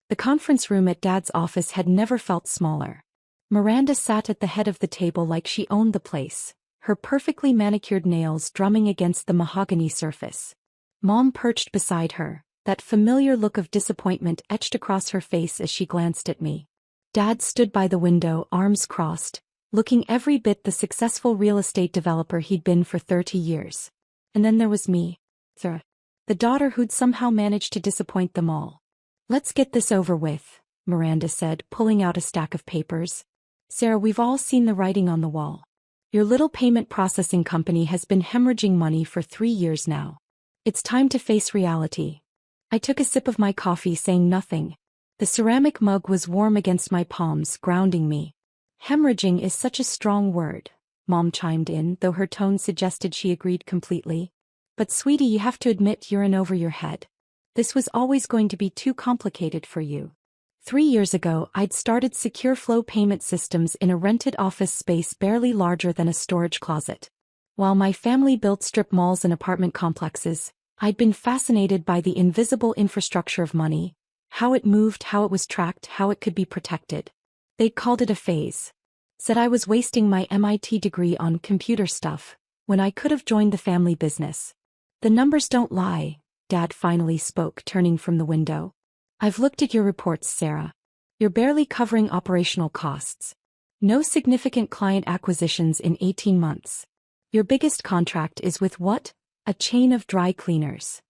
The conference room at Dad's office had never felt smaller. Miranda sat at the head of the table like she owned the place, her perfectly manicured nails drumming against the mahogany surface. Mom perched beside her, that familiar look of disappointment etched across her face as she glanced at me. Dad stood by the window, arms crossed, looking every bit the successful real estate developer he'd been for 30 years. And then there was me, the daughter who'd somehow managed to disappoint them all. "Let's get this over with," Miranda said, pulling out a stack of papers. "Sarah, we've all seen the writing on the wall. Your little payment processing company has been hemorrhaging money for 3 years now. It's time to face reality." I took a sip of my coffee, saying nothing. The ceramic mug was warm against my palms, grounding me. "Hemorrhaging is such a strong word," Mom chimed in, though her tone suggested she agreed completely. "But sweetie, you have to admit you're in over your head. This was always going to be too complicated for you." 3 years ago, I'd started secure flow payment systems in a rented office space barely larger than a storage closet. While my family built strip malls and apartment complexes, I'd been fascinated by the invisible infrastructure of money, how it moved, how it was tracked, how it could be protected. They'd called it a phase. Said I was wasting my MIT degree on computer stuff, when I could have joined the family business. "The numbers don't lie," Dad finally spoke, turning from the window. "I've looked at your reports, Sarah. You're barely covering operational costs. No significant client acquisitions in 18 months. Your biggest contract is with what? A chain of dry cleaners."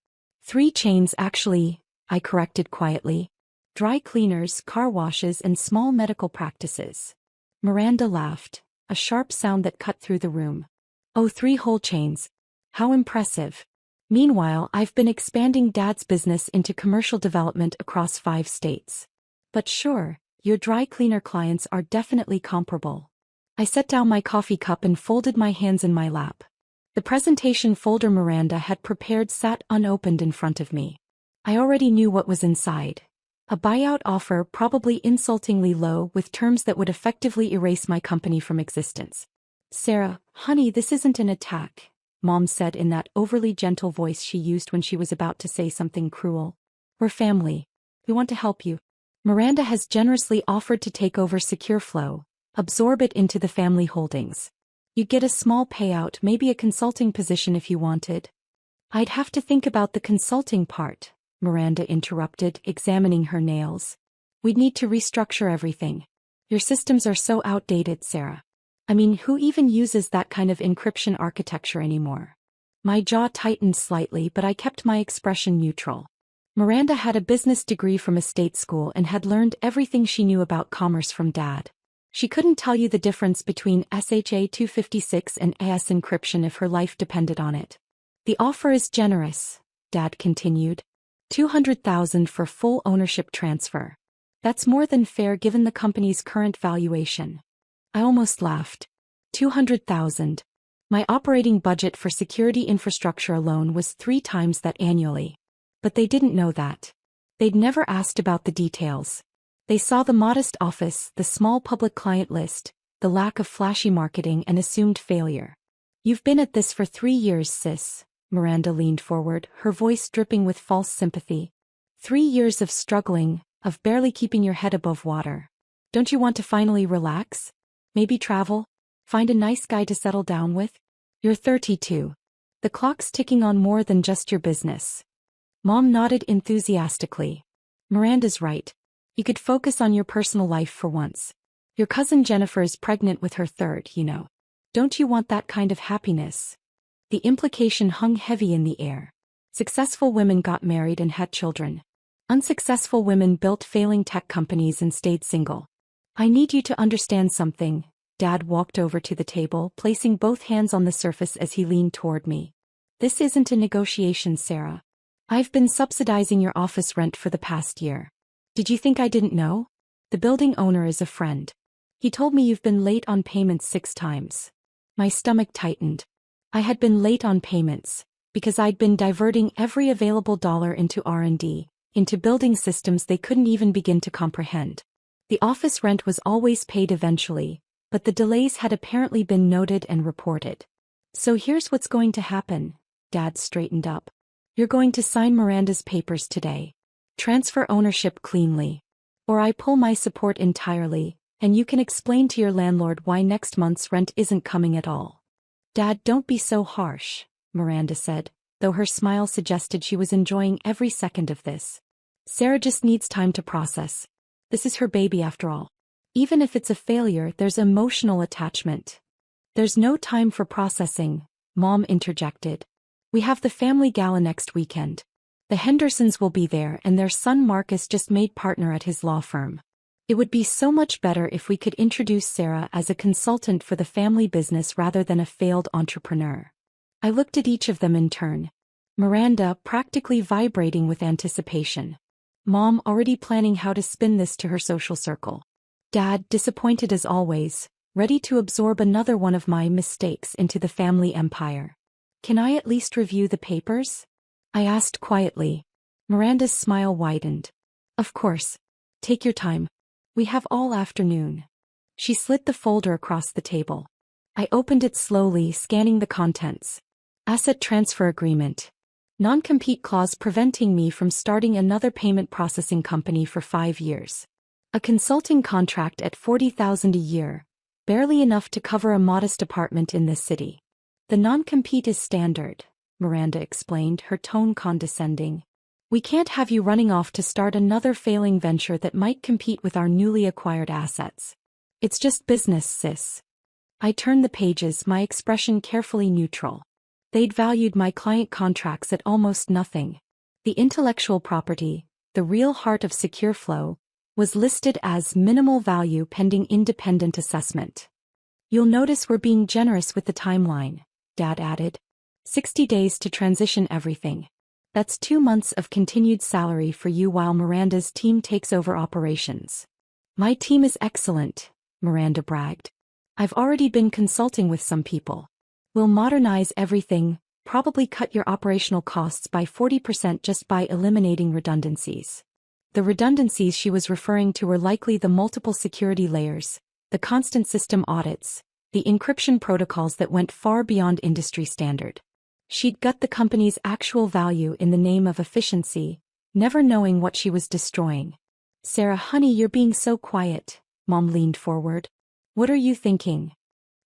"3 chains actually," I corrected quietly. "Dry cleaners, car washes, and small medical practices." Miranda laughed, a sharp sound that cut through the room. "Oh, 3 whole chains. How impressive." Meanwhile, I've been expanding Dad's business into commercial development across 5 states. "But sure, your dry cleaner clients are definitely comparable." I set down my coffee cup and folded my hands in my lap. The presentation folder Miranda had prepared sat unopened in front of me. I already knew what was inside. A buyout offer, probably insultingly low, with terms that would effectively erase my company from existence. "Sarah, honey, this isn't an attack," Mom said in that overly gentle voice she used when she was about to say something cruel. "We're family. We want to help you. Miranda has generously offered to take over Secure Flow, absorb it into the family holdings. You'd get a small payout, maybe a consulting position if you wanted." "I'd have to think about the consulting part," Miranda interrupted, examining her nails. "We'd need to restructure everything. Your systems are so outdated, Sarah. I mean, who even uses that kind of encryption architecture anymore?" My jaw tightened slightly, but I kept my expression neutral. Miranda had a business degree from a state school and had learned everything she knew about commerce from Dad. She couldn't tell you the difference between SHA-256 and AS encryption if her life depended on it. "The offer is generous," Dad continued. $200,000 for full ownership transfer. That's more than fair given the company's current valuation." I almost laughed. 200,000. My operating budget for security infrastructure alone was 3 times that annually. But they didn't know that. They'd never asked about the details. They saw the modest office, the small public client list, the lack of flashy marketing, and assumed failure. "You've been at this for 3 years, sis." Miranda leaned forward, her voice dripping with false sympathy. 3 years of struggling, of barely keeping your head above water. Don't you want to finally relax? Maybe travel? Find a nice guy to settle down with? You're 32. The clock's ticking on more than just your business. Mom nodded enthusiastically. "Miranda's right. You could focus on your personal life for once. Your cousin Jennifer is pregnant with her 3rd, you know. Don't you want that kind of happiness?" The implication hung heavy in the air. Successful women got married and had children. Unsuccessful women built failing tech companies and stayed single. "I need you to understand something." Dad walked over to the table, placing both hands on the surface as he leaned toward me. "This isn't a negotiation, Sarah. I've been subsidizing your office rent for the past year. Did you think I didn't know? The building owner is a friend. He told me you've been late on payments 6 times. My stomach tightened. I had been late on payments, because I'd been diverting every available dollar into R&D, into building systems they couldn't even begin to comprehend. The office rent was always paid eventually, but the delays had apparently been noted and reported. So here's what's going to happen." Dad straightened up. "You're going to sign Miranda's papers today. Transfer ownership cleanly. Or I pull my support entirely, and you can explain to your landlord why next month's rent isn't coming at all. Dad, don't be so harsh, Miranda said, though her smile suggested she was enjoying every second of this. Sarah just needs time to process. This is her baby after all. Even if it's a failure, there's emotional attachment. There's no time for processing, Mom interjected. We have the family gala next weekend. The Hendersons will be there and their son Marcus just made partner at his law firm. It would be so much better if we could introduce Sarah as a consultant for the family business rather than a failed entrepreneur. I looked at each of them in turn. Miranda practically vibrating with anticipation. Mom already planning how to spin this to her social circle. Dad disappointed as always, ready to absorb another one of my mistakes into the family empire. Can I at least review the papers? I asked quietly. Miranda's smile widened. Of course. Take your time. We have all afternoon. She slid the folder across the table. I opened it slowly, scanning the contents. Asset transfer agreement. Non-compete clause preventing me from starting another payment processing company for 5 years. A consulting contract at $40,000 a year, barely enough to cover a modest apartment in this city. The non-compete is standard, Miranda explained, her tone condescending. We can't have you running off to start another failing venture that might compete with our newly acquired assets. It's just business, sis. I turned the pages, my expression carefully neutral. They'd valued my client contracts at almost nothing. The intellectual property, the real heart of Secure Flow, was listed as minimal value pending independent assessment. You'll notice we're being generous with the timeline, Dad added. 60 days to transition everything. That's 2 months of continued salary for you while Miranda's team takes over operations. My team is excellent, Miranda bragged. I've already been consulting with some people. We'll modernize everything, probably cut your operational costs by 40% just by eliminating redundancies. The redundancies she was referring to were likely the multiple security layers, the constant system audits, the encryption protocols that went far beyond industry standard. She'd gut the company's actual value in the name of efficiency, never knowing what she was destroying. Sarah, honey, you're being so quiet, Mom leaned forward. What are you thinking?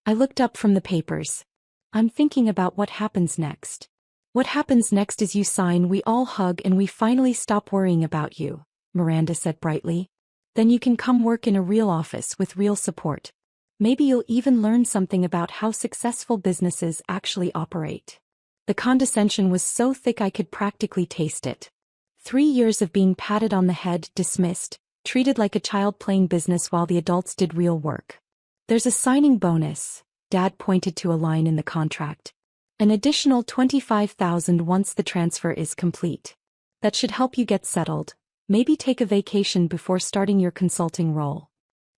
I looked up from the papers. I'm thinking about what happens next. What happens next is you sign, we all hug, and we finally stop worrying about you, Miranda said brightly. Then you can come work in a real office with real support. Maybe you'll even learn something about how successful businesses actually operate. The condescension was so thick I could practically taste it. 3 years of being patted on the head, dismissed, treated like a child playing business while the adults did real work. There's a signing bonus, Dad pointed to a line in the contract. An additional $25,000 once the transfer is complete. That should help you get settled, maybe take a vacation before starting your consulting role.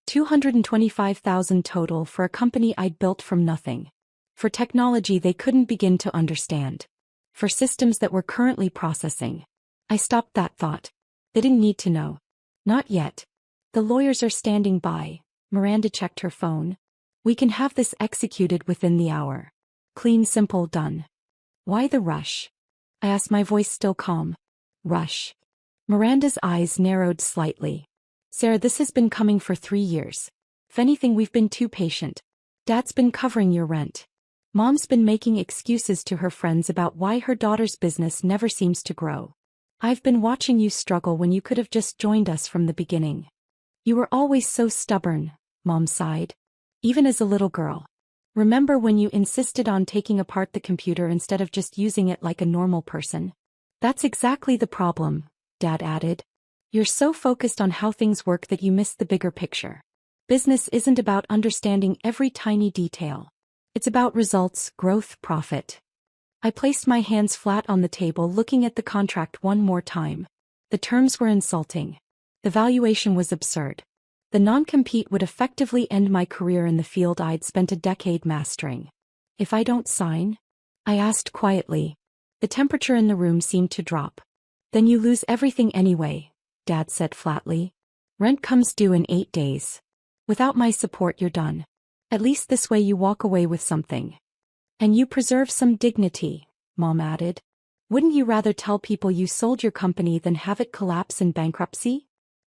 $225,000 total for a company I'd built from nothing. For technology they couldn't begin to understand. For systems that were currently processing. I stopped that thought. They didn't need to know. Not yet. The lawyers are standing by. Miranda checked her phone. We can have this executed within the hour. Clean, simple, done. Why the rush? I asked, my voice still calm. Rush. Miranda's eyes narrowed slightly. Sarah, this has been coming for 3 years. If anything, we've been too patient. Dad's been covering your rent. Mom's been making excuses to her friends about why her daughter's business never seems to grow. I've been watching you struggle when you could have just joined us from the beginning. You were always so stubborn, Mom sighed. Even as a little girl. Remember when you insisted on taking apart the computer instead of just using it like a normal person? That's exactly the problem, Dad added. You're so focused on how things work that you miss the bigger picture. Business isn't about understanding every tiny detail. It's about results, growth, profit. I placed my hands flat on the table, looking at the contract one more time. The terms were insulting. The valuation was absurd. The non-compete would effectively end my career in the field I'd spent a decade mastering. If I don't sign? I asked quietly. The temperature in the room seemed to drop. Then you lose everything anyway, Dad said flatly. Rent comes due in 8 days. Without my support, you're done. At least this way you walk away with something. And you preserve some dignity, Mom added. Wouldn't you rather tell people you sold your company than have it collapse in bankruptcy?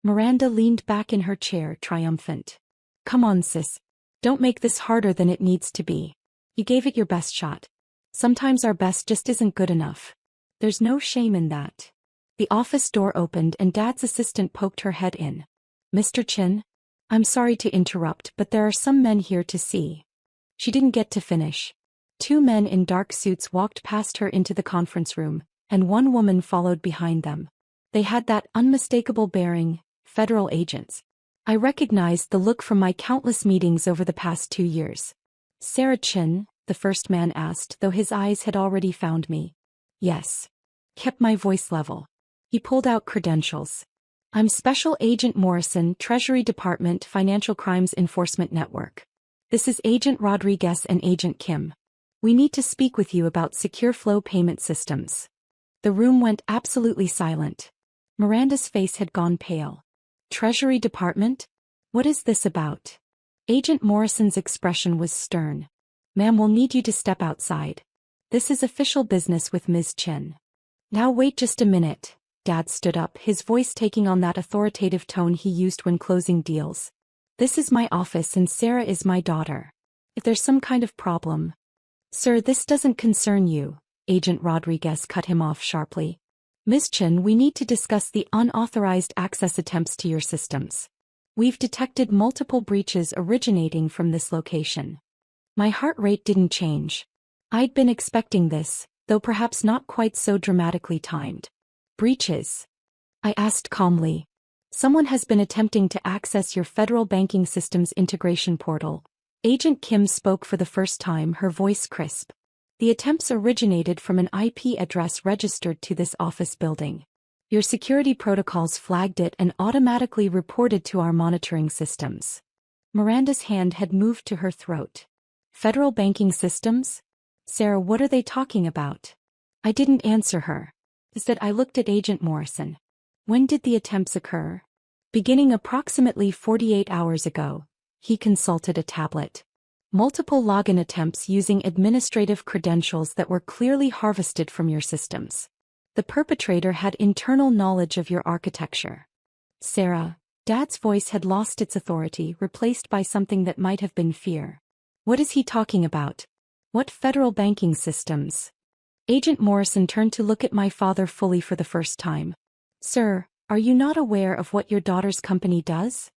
Miranda leaned back in her chair, triumphant. Come on, sis. Don't make this harder than it needs to be. You gave it your best shot. Sometimes our best just isn't good enough. There's no shame in that. The office door opened and Dad's assistant poked her head in. Mr. Chin? I'm sorry to interrupt, but there are some men here to see. She didn't get to finish. Two men in dark suits walked past her into the conference room, and one woman followed behind them. They had that unmistakable bearing, federal agents. I recognized the look from my countless meetings over the past 2 years. Sarah Chin, the first man asked, though his eyes had already found me. Yes. Kept my voice level. He pulled out credentials. I'm Special Agent Morrison, Treasury Department, Financial Crimes Enforcement Network. This is Agent Rodriguez and Agent Kim. We need to speak with you about secure flow payment systems. The room went absolutely silent. Miranda's face had gone pale. Treasury Department? What is this about? Agent Morrison's expression was stern. Ma'am, we'll need you to step outside. This is official business with Ms. Chin. Now wait just a minute. Dad stood up, his voice taking on that authoritative tone he used when closing deals. This is my office and Sarah is my daughter. If there's some kind of problem... Sir, this doesn't concern you, Agent Rodriguez cut him off sharply. Ms. Chin, we need to discuss the unauthorized access attempts to your systems. We've detected multiple breaches originating from this location. My heart rate didn't change. I'd been expecting this, though perhaps not quite so dramatically timed. Breaches? I asked calmly. Someone has been attempting to access your federal banking systems integration portal. Agent Kim spoke for the first time, her voice crisp. The attempts originated from an IP address registered to this office building. Your security protocols flagged it and automatically reported to our monitoring systems. Miranda's hand had moved to her throat. Federal banking systems? Sarah, what are they talking about? I didn't answer her. Instead, I looked at Agent Morrison. When did the attempts occur? Beginning approximately 48 hours ago. He consulted a tablet. Multiple login attempts using administrative credentials that were clearly harvested from your systems. The perpetrator had internal knowledge of your architecture. Sarah, Dad's voice had lost its authority, replaced by something that might have been fear. What is he talking about? What federal banking systems? Agent Morrison turned to look at my father fully for the first time. Sir, are you not aware of what your daughter's company does?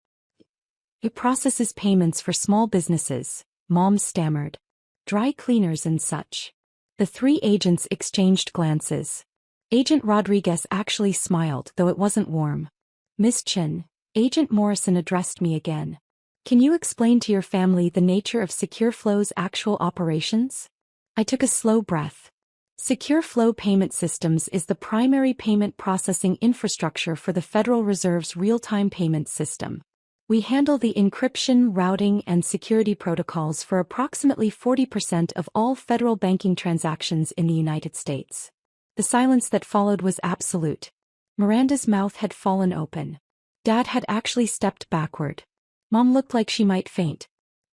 It processes payments for small businesses, Mom stammered. Dry cleaners and such. The three agents exchanged glances. Agent Rodriguez actually smiled, though it wasn't warm. Miss Chin, Agent Morrison addressed me again. Can you explain to your family the nature of Secure Flow's actual operations? I took a slow breath. Secure Flow Payment Systems is the primary payment processing infrastructure for the Federal Reserve's real-time payment system. We handle the encryption, routing, and security protocols for approximately 40% of all federal banking transactions in the United States. The silence that followed was absolute. Miranda's mouth had fallen open. Dad had actually stepped backward. Mom looked like she might faint.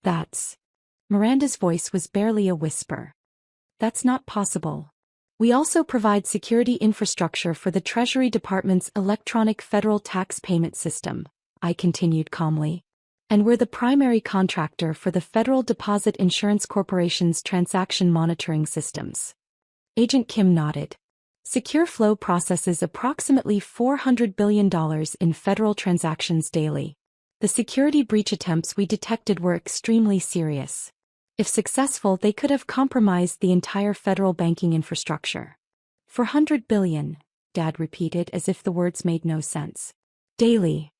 That's... Miranda's voice was barely a whisper. That's not possible. We also provide security infrastructure for the Treasury Department's electronic federal tax payment system, I continued calmly. And we're the primary contractor for the Federal Deposit Insurance Corporation's transaction monitoring systems. Agent Kim nodded. Secure Flow processes approximately $400 billion in federal transactions daily. The security breach attempts we detected were extremely serious. If successful, they could have compromised the entire federal banking infrastructure. $400 billion, Dad repeated as if the words made no sense. Daily.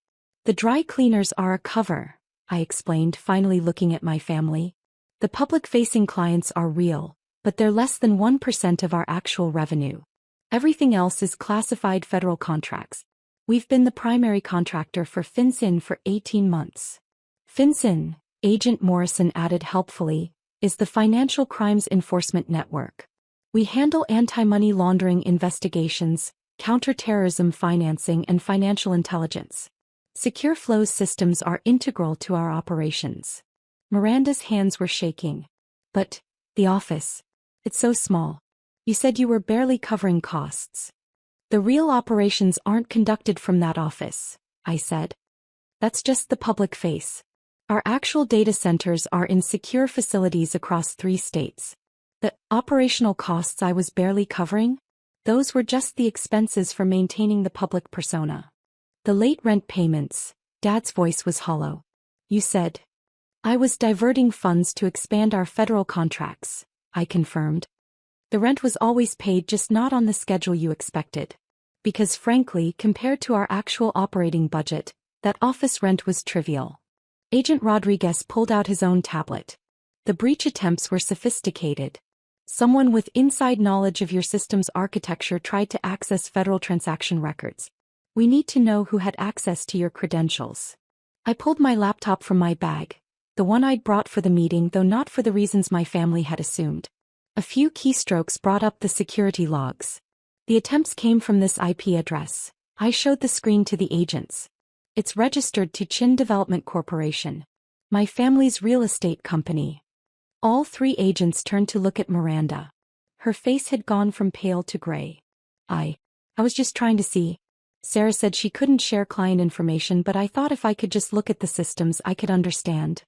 The dry cleaners are a cover, I explained, finally looking at my family. The public-facing clients are real, but they're less than 1% of our actual revenue. Everything else is classified federal contracts. We've been the primary contractor for FinCEN for 18 months. FinCEN, Agent Morrison added helpfully, is the Financial Crimes Enforcement Network. We handle anti-money laundering investigations, counter-terrorism financing, and financial intelligence. Secure Flow's systems are integral to our operations. Miranda's hands were shaking. But, the office. It's so small. You said you were barely covering costs. The real operations aren't conducted from that office, I said. That's just the public face. Our actual data centers are in secure facilities across 3 states. The operational costs I was barely covering? Those were just the expenses for maintaining the public persona. The late rent payments, Dad's voice was hollow. You said. I was diverting funds to expand our federal contracts, I confirmed. The rent was always paid, just not on the schedule you expected. Because frankly, compared to our actual operating budget, that office rent was trivial. Agent Rodriguez pulled out his own tablet. The breach attempts were sophisticated. Someone with inside knowledge of your system's architecture tried to access federal transaction records. We need to know who had access to your credentials. I pulled my laptop from my bag, the one I'd brought for the meeting, though not for the reasons my family had assumed. A few keystrokes brought up the security logs. The attempts came from this IP address. I showed the screen to the agents. It's registered to Chin Development Corporation, my family's real estate company. All 3 agents turned to look at Miranda. Her face had gone from pale to gray. I was just trying to see. Sarah said she couldn't share client information, but I thought if I could just look at the systems I could understand.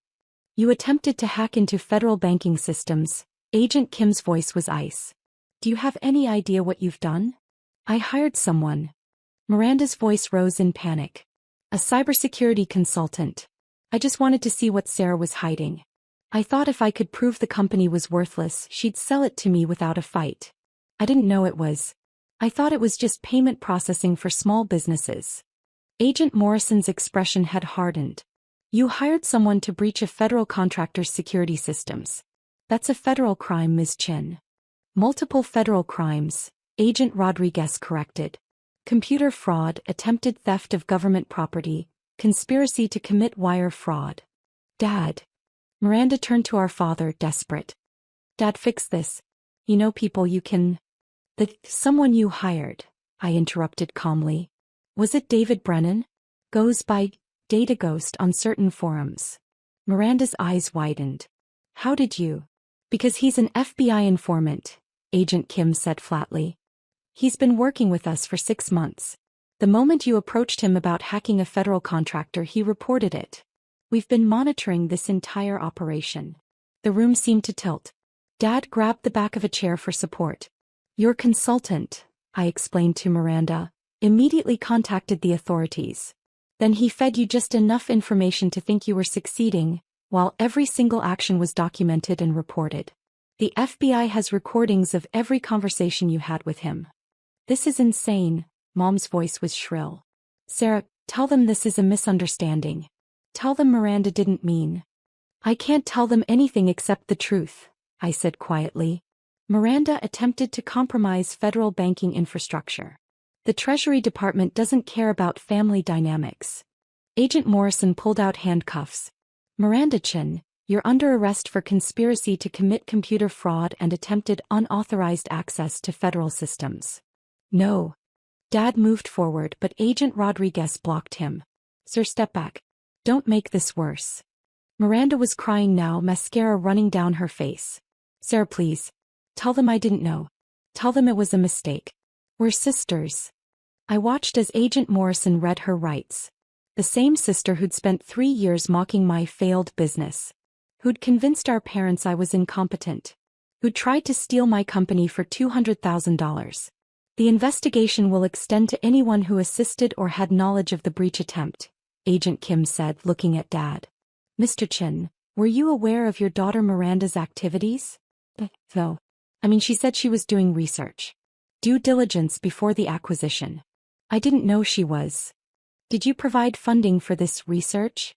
You attempted to hack into federal banking systems. Agent Kim's voice was ice. Do you have any idea what you've done? I hired someone. Miranda's voice rose in panic. A cybersecurity consultant. I just wanted to see what Sarah was hiding. I thought if I could prove the company was worthless, she'd sell it to me without a fight. I didn't know it was. I thought it was just payment processing for small businesses. Agent Morrison's expression had hardened. You hired someone to breach a federal contractor's security systems. That's a federal crime, Ms. Chin. Multiple federal crimes, Agent Rodriguez corrected. Computer fraud, attempted theft of government property, conspiracy to commit wire fraud. Dad. Miranda turned to our father, desperate. Dad, fix this. You know people you can. Someone you hired, I interrupted calmly. Was it David Brennan? Goes by Data Ghost on certain forums. Miranda's eyes widened. How did you? Because he's an FBI informant, Agent Kim said flatly. He's been working with us for 6 months. The moment you approached him about hacking a federal contractor, he reported it. We've been monitoring this entire operation. The room seemed to tilt. Dad grabbed the back of a chair for support. Your consultant, I explained to Miranda, immediately contacted the authorities. Then he fed you just enough information to think you were succeeding, while every single action was documented and reported. The FBI has recordings of every conversation you had with him. This is insane, Mom's voice was shrill. Sarah, tell them this is a misunderstanding. Tell them Miranda didn't mean. I can't tell them anything except the truth, I said quietly. Miranda attempted to compromise federal banking infrastructure. The Treasury Department doesn't care about family dynamics. Agent Morrison pulled out handcuffs. Miranda Chin, you're under arrest for conspiracy to commit computer fraud and attempted unauthorized access to federal systems. No. Dad moved forward, but Agent Rodriguez blocked him. Sir, step back. Don't make this worse. Miranda was crying now, mascara running down her face. Sarah, please. Tell them I didn't know. Tell them it was a mistake. We're sisters. I watched as Agent Morrison read her rights. The same sister who'd spent 3 years mocking my failed business. Who'd convinced our parents I was incompetent. Who'd tried to steal my company for $200,000. The investigation will extend to anyone who assisted or had knowledge of the breach attempt, Agent Kim said, looking at Dad. Mr. Chin, were you aware of your daughter Miranda's activities? No. She said she was doing research. Due diligence before the acquisition. I didn't know she was. Did you provide funding for this research?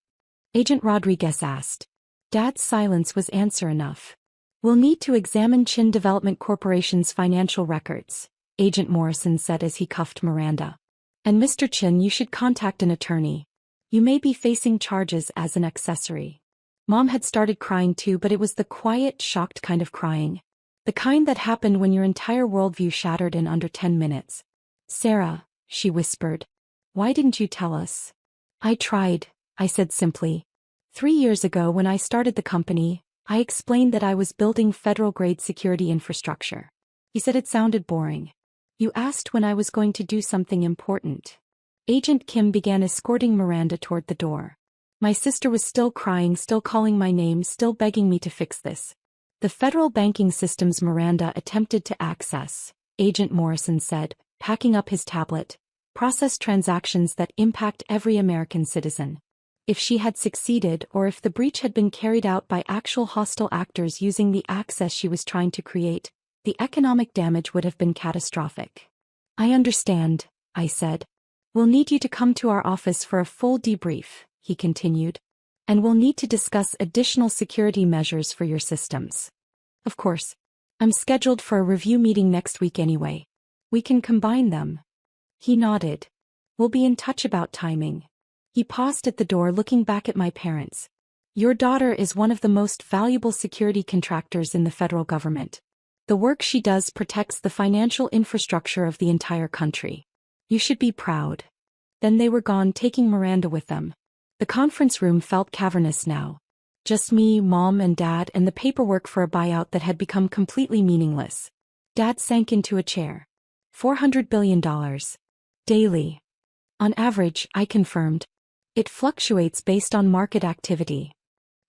Agent Rodriguez asked. Dad's silence was answer enough. We'll need to examine Chin Development Corporation's financial records, Agent Morrison said as he cuffed Miranda. And Mr. Chin, you should contact an attorney. You may be facing charges as an accessory. Mom had started crying too, but it was the quiet, shocked kind of crying. The kind that happened when your entire worldview shattered in under 10 minutes. Sarah, she whispered. Why didn't you tell us? I tried, I said simply. 3 years ago when I started the company, I explained that I was building federal-grade security infrastructure. He said it sounded boring. You asked when I was going to do something important. Agent Kim began escorting Miranda toward the door. My sister was still crying, still calling my name, still begging me to fix this. The federal banking systems Miranda attempted to access, Agent Morrison said, packing up his tablet, process transactions that impact every American citizen. If she had succeeded, or if the breach had been carried out by actual hostile actors using the access she was trying to create, the economic damage would have been catastrophic. I understand, I said. We'll need you to come to our office for a full debrief, he continued. And we'll need to discuss additional security measures for your systems. Of course. I'm scheduled for a review meeting next week anyway. We can combine them. He nodded. We'll be in touch about timing. He paused at the door, looking back at my parents. Your daughter is one of the most valuable security contractors in the federal government. The work she does protects the financial infrastructure of the entire country. You should be proud. Then they were gone, taking Miranda with them. The conference room felt cavernous now. Just me, Mom, and Dad, and the paperwork for a buyout that had become completely meaningless. Dad sank into a chair. $400 billion. Daily. On average, I confirmed. It fluctuates based on market activity.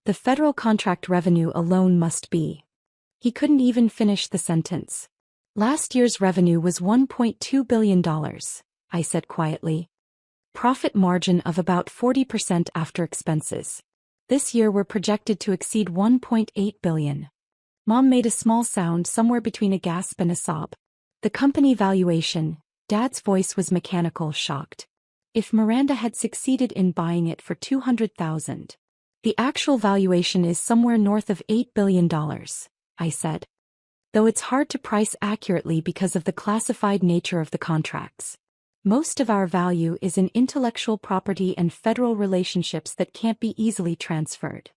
The federal contract revenue alone must be. He couldn't even finish the sentence. Last year's revenue was $1.2 billion, I said quietly. Profit margin of about 40% after expenses. This year we're projected to exceed $1.8 billion. Mom made a small sound somewhere between a gasp and a sob. The company valuation, Dad's voice was mechanical, shocked. If Miranda had succeeded in buying it for $200,000. The actual valuation is somewhere north of $8 billion, I said. Though it's hard to price accurately because of the classified nature of the contracts. Most of our value is in intellectual property and federal relationships that can't be easily transferred.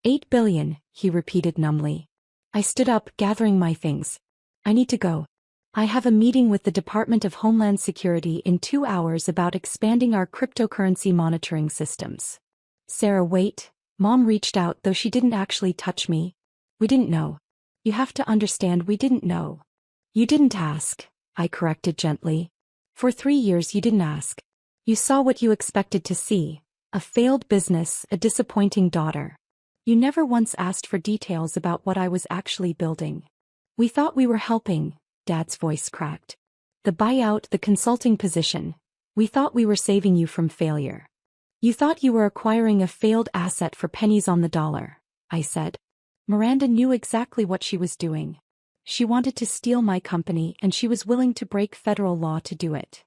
$8 billion, he repeated numbly. I stood up, gathering my things. I need to go. I have a meeting with the Department of Homeland Security in 2 hours about expanding our cryptocurrency monitoring systems. Sarah, wait. Mom reached out, though she didn't actually touch me. We didn't know. You have to understand, we didn't know. You didn't ask, I corrected gently. For 3 years you didn't ask. You saw what you expected to see. A failed business, a disappointing daughter. You never once asked for details about what I was actually building. We thought we were helping. Dad's voice cracked. The buyout, the consulting position. We thought we were saving you from failure. You thought you were acquiring a failed asset for pennies on the dollar, I said. Miranda knew exactly what she was doing. She wanted to steal my company, and she was willing to break federal law to do it.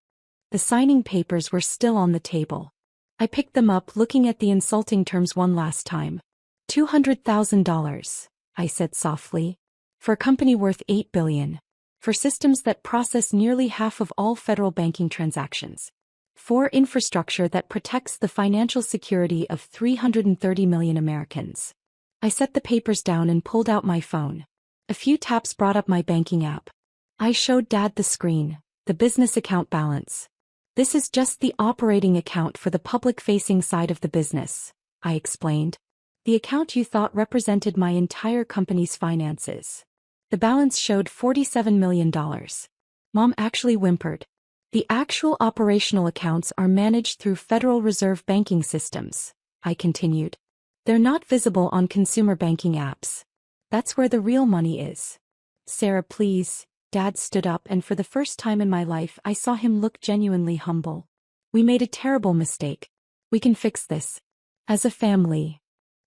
The signing papers were still on the table. I picked them up, looking at the insulting terms one last time. $200,000, I said softly. For a company worth $8 billion. For systems that process nearly half of all federal banking transactions. For infrastructure that protects the financial security of 330 million Americans. I set the papers down and pulled out my phone. A few taps brought up my banking app. I showed Dad the screen, the business account balance. This is just the operating account for the public-facing side of the business, I explained. The account you thought represented my entire company's finances. The balance showed $47 million. Mom actually whimpered. The actual operational accounts are managed through Federal Reserve banking systems, I continued. They're not visible on consumer banking apps. That's where the real money is. Sarah, please. Dad stood up, and for the first time in my life I saw him look genuinely humble. We made a terrible mistake. We can fix this. As a family.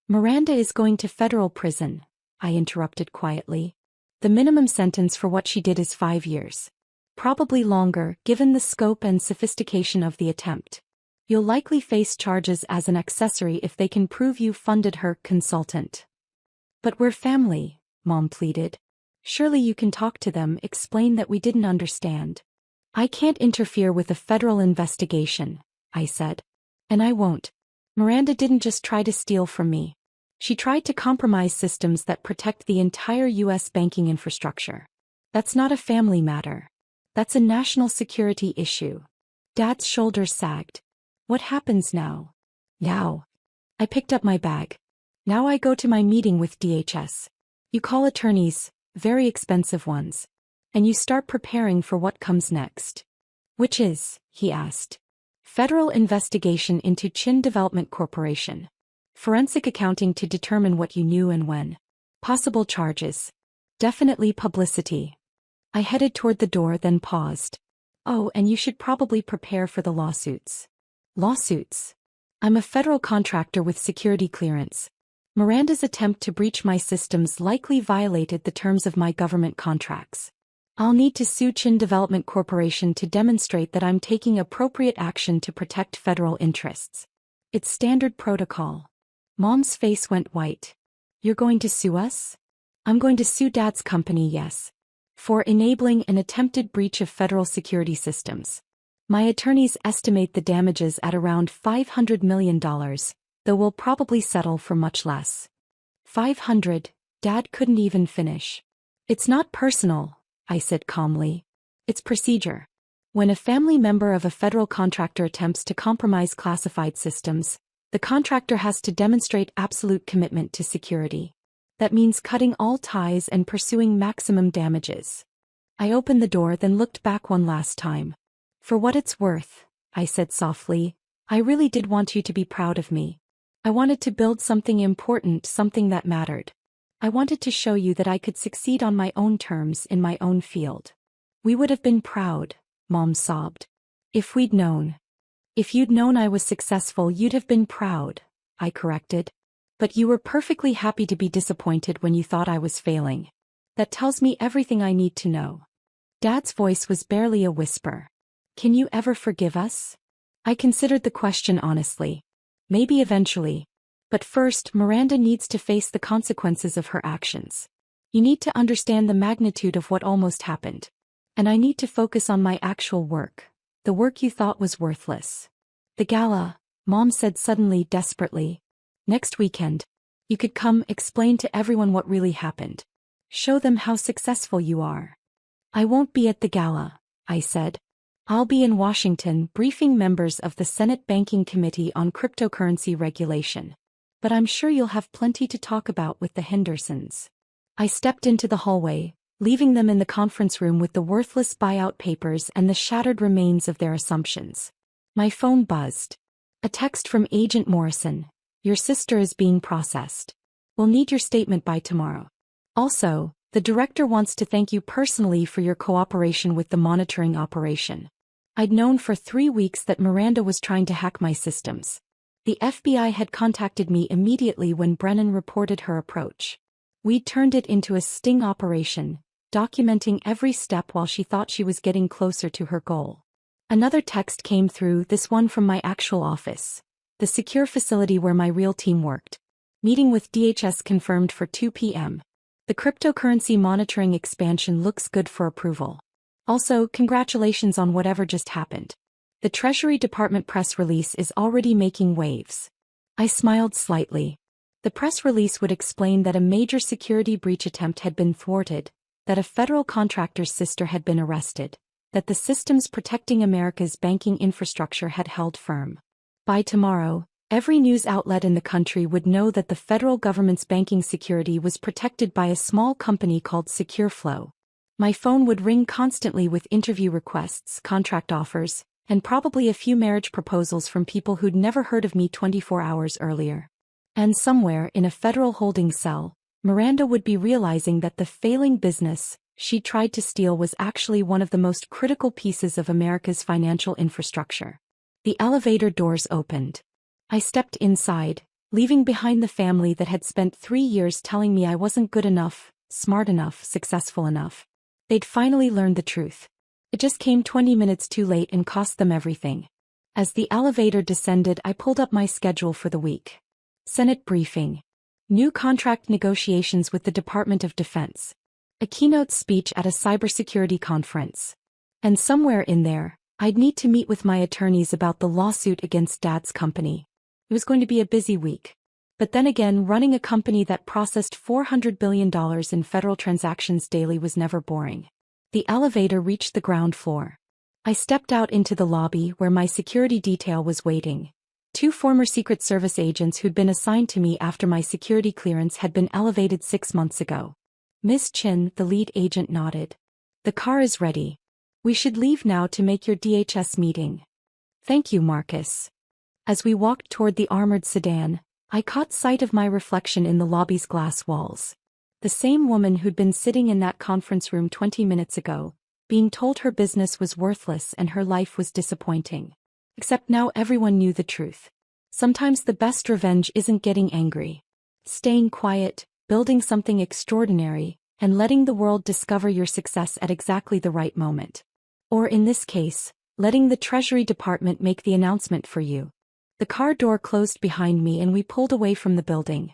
Miranda is going to federal prison, I interrupted quietly. The minimum sentence for what she did is 5 years. Probably longer, given the scope and sophistication of the attempt. You'll likely face charges as an accessory if they can prove you funded her consultant. But we're family, Mom pleaded. Surely you can talk to them, explain that we didn't understand. I can't interfere with a federal investigation, I said. And I won't. Miranda didn't just try to steal from me. She tried to compromise systems that protect the entire U.S. banking infrastructure. That's not a family matter. That's a national security issue. Dad's shoulders sagged. What happens now? Now. I picked up my bag. Now I go to my meeting with DHS. You call attorneys, very expensive ones. And you start preparing for what comes next. Which is, he asked. Federal investigation into Chin Development Corporation. Forensic accounting to determine what you knew and when. Possible charges. Definitely publicity. I headed toward the door then paused. Oh, and you should probably prepare for the lawsuits. Lawsuits? I'm a federal contractor with security clearance. Miranda's attempt to breach my systems likely violated the terms of my government contracts. I'll need to sue Chin Development Corporation to demonstrate that I'm taking appropriate action to protect federal interests. It's standard protocol. Mom's face went white. You're going to sue us? I'm going to sue Dad's company, yes. For enabling an attempted breach of federal security systems. My attorneys estimate the damages at around $500 million, though we'll probably settle for much less. 500, Dad couldn't even finish. It's not personal, I said calmly. It's procedure. When a family member of a federal contractor attempts to compromise classified systems, the contractor has to demonstrate absolute commitment to security. That means cutting all ties and pursuing maximum damages. I opened the door then looked back one last time. For what it's worth, I said softly, I really did want you to be proud of me. I wanted to build something important, something that mattered. I wanted to show you that I could succeed on my own terms in my own field. We would have been proud, Mom sobbed. If we'd known. If you'd known I was successful, you'd have been proud, I corrected. But you were perfectly happy to be disappointed when you thought I was failing. That tells me everything I need to know. Dad's voice was barely a whisper. Can you ever forgive us? I considered the question honestly. Maybe eventually. But first, Miranda needs to face the consequences of her actions. You need to understand the magnitude of what almost happened. And I need to focus on my actual work. The work you thought was worthless. The gala, Mom said suddenly, desperately. Next weekend. You could come, explain to everyone what really happened. Show them how successful you are. I won't be at the gala, I said. I'll be in Washington briefing members of the Senate Banking Committee on cryptocurrency regulation. But I'm sure you'll have plenty to talk about with the Hendersons. I stepped into the hallway, leaving them in the conference room with the worthless buyout papers and the shattered remains of their assumptions. My phone buzzed. A text from Agent Morrison. Your sister is being processed. We'll need your statement by tomorrow. Also, the director wants to thank you personally for your cooperation with the monitoring operation. I'd known for 3 weeks that Miranda was trying to hack my systems. The FBI had contacted me immediately when Brennan reported her approach. We'd turned it into a sting operation, documenting every step while she thought she was getting closer to her goal. Another text came through, this one from my actual office. The secure facility where my real team worked. Meeting with DHS confirmed for 2 p.m. The cryptocurrency monitoring expansion looks good for approval. Also, congratulations on whatever just happened. The Treasury Department press release is already making waves. I smiled slightly. The press release would explain that a major security breach attempt had been thwarted, that a federal contractor's sister had been arrested, that the systems protecting America's banking infrastructure had held firm. By tomorrow, every news outlet in the country would know that the federal government's banking security was protected by a small company called SecureFlow. My phone would ring constantly with interview requests, contract offers, and probably a few marriage proposals from people who'd never heard of me 24 hours earlier. And somewhere in a federal holding cell, Miranda would be realizing that the failing business she tried to steal was actually one of the most critical pieces of America's financial infrastructure. The elevator doors opened. I stepped inside, leaving behind the family that had spent 3 years telling me I wasn't good enough, smart enough, successful enough. They'd finally learned the truth. It just came 20 minutes too late and cost them everything. As the elevator descended, I pulled up my schedule for the week. Senate briefing. New contract negotiations with the Department of Defense. A keynote speech at a cybersecurity conference. And somewhere in there, I'd need to meet with my attorneys about the lawsuit against Dad's company. It was going to be a busy week. But then again, running a company that processed $400 billion in federal transactions daily was never boring. The elevator reached the ground floor. I stepped out into the lobby where my security detail was waiting. 2 former Secret Service agents who'd been assigned to me after my security clearance had been elevated 6 months ago. Miss Chin, the lead agent, nodded. The car is ready. We should leave now to make your DHS meeting. Thank you, Marcus. As we walked toward the armored sedan, I caught sight of my reflection in the lobby's glass walls. The same woman who'd been sitting in that conference room 20 minutes ago, being told her business was worthless and her life was disappointing. Except now everyone knew the truth. Sometimes the best revenge isn't getting angry. Staying quiet, building something extraordinary, and letting the world discover your success at exactly the right moment. Or in this case, letting the Treasury Department make the announcement for you. The car door closed behind me and we pulled away from the building.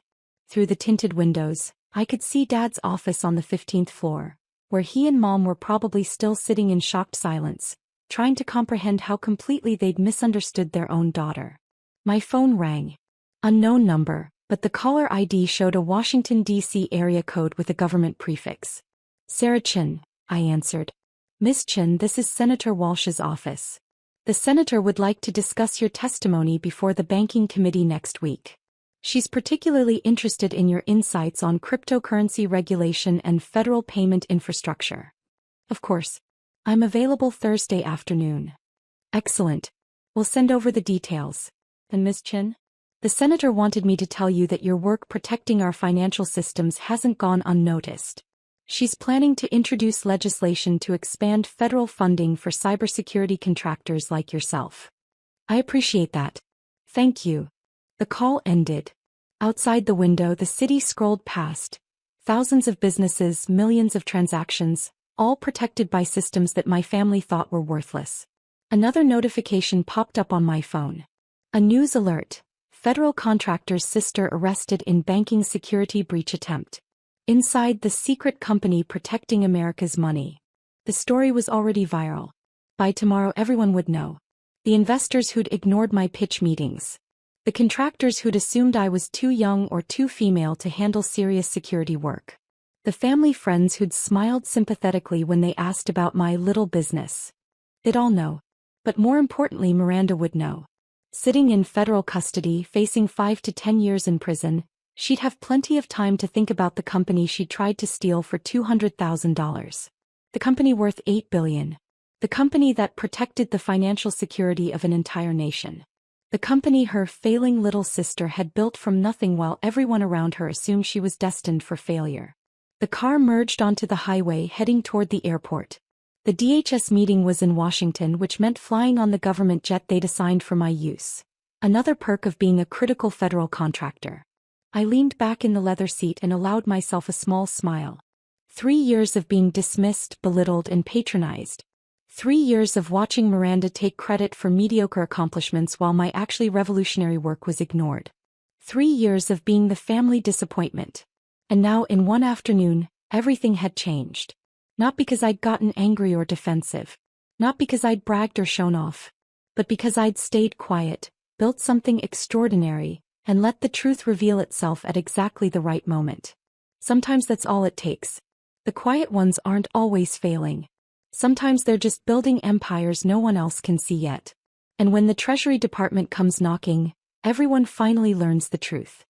Through the tinted windows, I could see Dad's office on the 15th floor, where he and Mom were probably still sitting in shocked silence, trying to comprehend how completely they'd misunderstood their own daughter. My phone rang. Unknown number, but the caller ID showed a Washington, D.C. area code with a government prefix. Sarah Chin, I answered. Miss Chin, this is Senator Walsh's office. The senator would like to discuss your testimony before the banking committee next week. She's particularly interested in your insights on cryptocurrency regulation and federal payment infrastructure. Of course. I'm available Thursday afternoon. Excellent. We'll send over the details. And Ms. Chin? The senator wanted me to tell you that your work protecting our financial systems hasn't gone unnoticed. She's planning to introduce legislation to expand federal funding for cybersecurity contractors like yourself. I appreciate that. Thank you. The call ended. Outside the window, the city scrolled past. Thousands of businesses, millions of transactions, all protected by systems that my family thought were worthless. Another notification popped up on my phone. A news alert. Federal contractor's sister arrested in banking security breach attempt. Inside the secret company protecting America's money. The story was already viral. By tomorrow everyone would know. The investors who'd ignored my pitch meetings. The contractors who'd assumed I was too young or too female to handle serious security work. The family friends who'd smiled sympathetically when they asked about my little business. They'd all know. But more importantly, Miranda would know. Sitting in federal custody, facing 5 to 10 years in prison, she'd have plenty of time to think about the company she tried to steal for $200,000. The company worth $8 billion. The company that protected the financial security of an entire nation. The company her failing little sister had built from nothing while everyone around her assumed she was destined for failure. The car merged onto the highway heading toward the airport. The DHS meeting was in Washington, which meant flying on the government jet they'd assigned for my use. Another perk of being a critical federal contractor. I leaned back in the leather seat and allowed myself a small smile. 3 years of being dismissed, belittled, and patronized. 3 years of watching Miranda take credit for mediocre accomplishments while my actually revolutionary work was ignored. 3 years of being the family disappointment. And now, in one afternoon, everything had changed. Not because I'd gotten angry or defensive. Not because I'd bragged or shown off. But because I'd stayed quiet, built something extraordinary, and let the truth reveal itself at exactly the right moment. Sometimes that's all it takes. The quiet ones aren't always failing. Sometimes they're just building empires no one else can see yet. And when the Treasury Department comes knocking, everyone finally learns the truth.